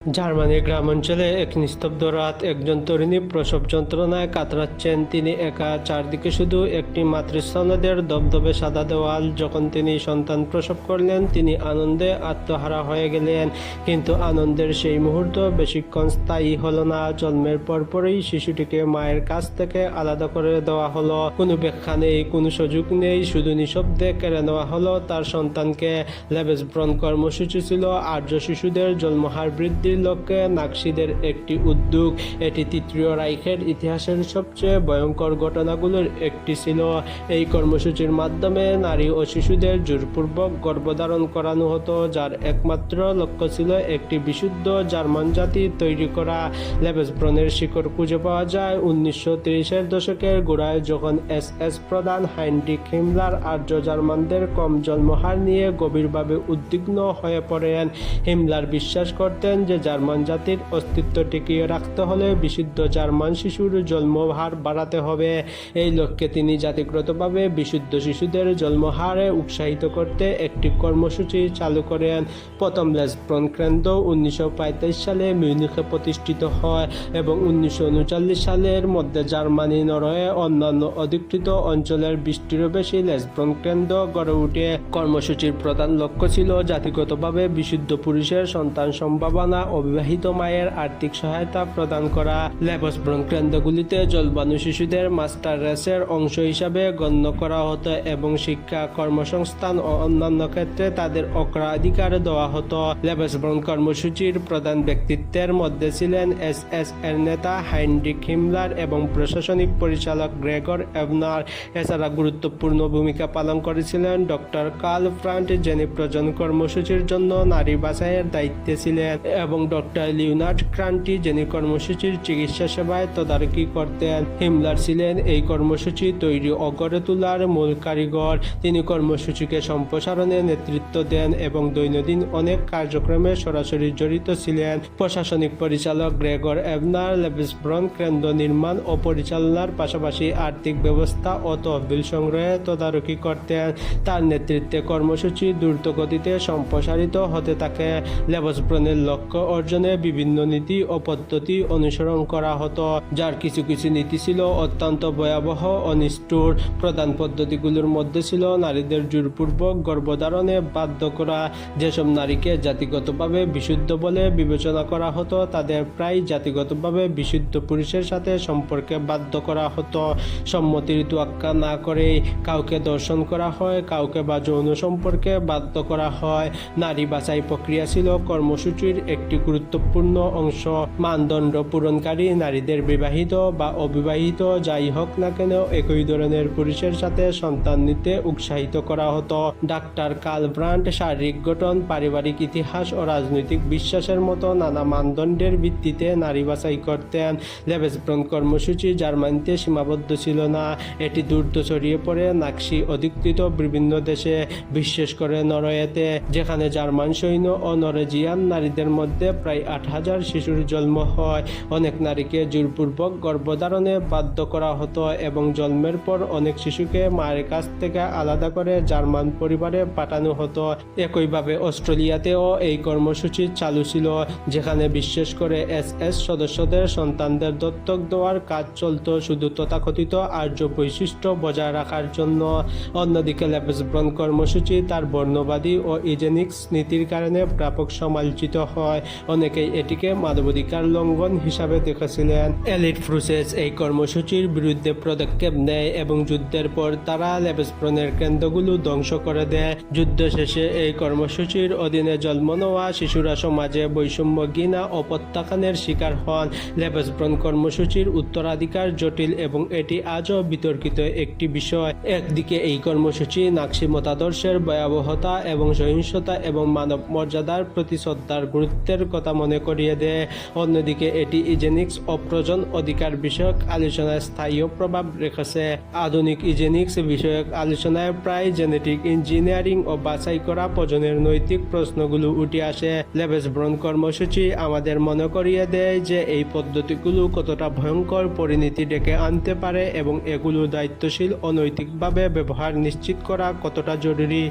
জার্মানির গ্রামাঞ্চলে এক নিস্তব্ধ রাত। একজন তরুণী প্রসব যন্ত্রণায় কাতরাচ্ছেন। তিনি একা, চারদিকে শুধু একটি মাতৃস্তনদের দবদবে সাদা দেওয়াল। যখন তিনি সন্তান প্রসব করলেন, তিনি আনন্দে আত্মহারা হয়ে গেলেন। কিন্তু আনন্দের সেই মুহূর্ত বেশিক্ষণ স্থায়ী হলো না। জন্মের পরপরই শিশুটিকে মায়ের কাছ থেকে আলাদা করে দেওয়া হলো। কোনো ব্যাখ্যা নেই, কোনো সুযোগ নেই, শুধু নিঃশব্দে কেড়ে নেওয়া হলো তার সন্তানকে। লেবেসব্রন কর্মসূচি ছিল আর্য শিশুদের জন্মহার বৃদ্ধির লক্ষ্যে নাৎসিদের একটি উদ্যোগ। এটি তৃতীয় রাইখের ইতিহাসের সবচেয়ে ভয়ঙ্কর ঘটনাগুলোর একটি ছিল। এই কর্মসূচির মাধ্যমে নারী ও শিশুদের জোরপূর্বক গর্ভধারণ করানো হতো, যার একমাত্র লক্ষ্য ছিল একটি বিশুদ্ধ জার্মান জাতি তৈরি করা। লেবেসব্রনের শিকড় খুঁজে পাওয়া যায় 1930-এর দশকের গোড়ায়, যখন এসএস প্রধান হাইনরিখ হিমলার আর্য জার্মানদের কম জন্মহার নিয়ে গভীরভাবে উদ্বিগ্ন হয়ে পড়েন। হিমলার বিশ্বাস করতেন যে জার্মান জাতির অস্তিত্ব টিকিয়ে রাখতে হলে বিশুদ্ধ জার্মান শিশুর জন্মহার বাড়াতে হবে। এই লক্ষ্যে তিনি জাতিগতভাবে বিশুদ্ধ শিশুদের জন্মহারে উৎসাহিত করতে একটি কর্মসূচি চালু করেন। প্রথম লেবেসব্রন কেন্দ্র 1935 সালে মিউনিখে প্রতিষ্ঠিত হয় এবং 1939 সালের মধ্যে জার্মানি, নরওয়ে অন্যান্য অধিকৃত অঞ্চলের 20টিরও বেশি লেবেসব্রন কেন্দ্র গড়ে ওঠে। কর্মসূচির প্রধান লক্ষ্য ছিল জাতিগতভাবে বিশুদ্ধ পুরুষের সন্তান সম্ভাবনা, অবিবাহিত মায়ের আর্থিক সহায়তা প্রদান করা। লেবেসব্রন কেন্দ্রগুলিতে জলবানু শিশুদের মাস্টার রেসের অংশ হিসাবে গণ্য করা হতো এবং শিক্ষা, কর্মসংস্থান ও অন্যান্য ক্ষেত্রে তাদের অগ্রাধিকার দেওয়া হতো। লেবেসব্রন কর্মসূচির প্রধান ব্যক্তিত্বের মধ্যে ছিলেন এসএস এর নেতা হাইনরিখ হিমলার এবং প্রশাসনিক পরিচালক গ্রেগর এবনার। এছাড়া গুরুত্বপূর্ণ ভূমিকা পালন করেছিলেন ডক্টর কার্ল ফ্রান্ট, যিনি প্রজন কর্মসূচির জন্য নারী বাছাইয়ের দায়িত্বে ছিলেন, এবং ডক্টর লিওনার্ড ক্রান্টি, যিনি কর্মসূচির চিকিৎসা সেবায় তদারকি করতেন। হিমলার ছিলেন এই কর্মসূচি তৈরি ও গড়ে তোলার মূল কারিগর। তিনি কর্মসূচিকে সম্প্রসারণে নেতৃত্ব দেন এবং দৈনন্দিন অনেক কার্যক্রমে সরাসরি জড়িত ছিলেন। প্রশাসনিক পরিচালক গ্রেগর এবনার লেবেসব্রন কেন্দ্র নির্মাণ ও পরিচালনার পাশাপাশি আর্থিক ব্যবস্থা ও তহবিল সংগ্রহে তদারকি করতেন। তার নেতৃত্বে কর্মসূচি দ্রুত গতিতে সম্প্রসারিত হতে থাকে। লেবেসব্রনের লক্ষ্য অর্জনে বিভিন্ন নীতি ও পদ্ধতি অনুসরণ করা হতো, যার কিছু কিছু নীতি ছিল অত্যন্ত ভয়াবহ ও নিষ্ঠুর। প্রধান পদ্ধতিগুলোর মধ্যে ছিল নারীদের জোরপূর্বক গর্ভধারণে বাধ্য করা। যেসব নারীকে জাতিগতভাবে বিশুদ্ধ বলে বিবেচনা করা হতো, তাদের প্রায় জাতিগতভাবে বিশুদ্ধ পুরুষের সাথে সম্পর্কে বাধ্য করা হতো। সম্মতির তোয়াক্কা না করেই কাউকে ধর্ষণ করা হয়, কাউকে বা যৌন সম্পর্কে বাধ্য করা হয়। নারী বাছাই প্রক্রিয়া ছিল কর্মসূচির একটি গুরুত্বপূর্ণ অংশ। মানদণ্ড পূরণকারী নারীদের বিবাহিত বা অবিবাহিত যাই হোক না কেন একই ধরনের পুরুষের সাথে সন্তান নিতে উৎসাহিত করা হতো। ডাক্তার কার্ল ব্রান্ট শারীরিক গঠন, পারিবারিক ইতিহাস ও রাজনৈতিক বিশ্বাসের মতো নানা মানদণ্ডের ভিত্তিতে নারী বাছাই করতেন। লেবেসব্রন কর্মসূচি জার্মানিতে সীমাবদ্ধ ছিল না, এটি দ্রুত ছড়িয়ে পড়ে নাৎসি অধিকৃত বিভিন্ন দেশে, বিশেষ করে নরওয়েতে, যেখানে জার্মান সৈন্য ও নরওয়েজিয়ান নারীদের মধ্যে প্রায় 8,000 শিশুর জন্ম হয়। অনেক নারীকে জোরপূর্বক গর্ভধারণে বাধ্য করা হতো এবং জন্মের পর অনেক শিশুকে মায়ের কাছ থেকে আলাদা করে জার্মান পরিবারে পাঠানো হতো। একইভাবে অস্ট্রেলিয়াতেও এই কর্মসূচি চালু ছিল, যেখানে বিশেষ করে এসএস সদস্যদের সন্তানদের দত্তক দেওয়ার কাজ চলত, শুধু তথাকথিত আর্য বৈশিষ্ট্য বজায় রাখার জন্য। অন্যদিকে লেবেসব্রন কর্মসূচি তার বর্ণবাদী ও ইউজেনিক্স নীতির কারণে ব্যাপক সমালোচিত হয়। অনেকেই এটিকে মানবাধিকার লঙ্ঘন হিসাবে দেখেছিলেন। এলিট ফোর্সেস এই কর্মসূচির বিরুদ্ধে পদক্ষেপ নেয় এবং যুদ্ধের পর তারা লেবেসব্রনের কেন্দ্রগুলো ধ্বংস করে দেয়। যুদ্ধ শেষে এই কর্মসূচির অধীনে জন্ম নেওয়া শিশুরা সমাজে বৈষম্য, ঘৃণা ও প্রত্যাখ্যানের শিকার হন। লেবেসব্রন কর্মসূচির উত্তরাধিকার জটিল এবং এটি আজও বিতর্কিত একটি বিষয়। একদিকে এই কর্মসূচি নাৎসি মতাদর্শের ভয়াবহতা এবং সহিংসতা এবং মানব মর্যাদার প্রতি শ্রদ্ধার গুরুত্বের কথা মনে করিয়ে দেয়। অন্যদিকে এটি ইউজেনিক্স ও প্রজন অধিকার বিষয়ক আলোচনায় স্থায়ী প্রভাব রেখেছে। আধুনিক ইউজেনিক্স বিষয়ক আলোচনায় প্রায় জেনেটিক ইঞ্জিনিয়ারিং ও বাছাই করা প্রজনের নৈতিক প্রশ্নগুলো উঠে আসে। লেবেসব্রন কর্মসূচি আমাদের মনে করিয়ে দেয় যে এই পদ্ধতিগুলো কতটা ভয়ঙ্কর পরিণতি ডেকে আনতে পারে এবং এগুলো দায়িত্বশীল ও নৈতিকভাবে ব্যবহার নিশ্চিত করা কতটা জরুরি।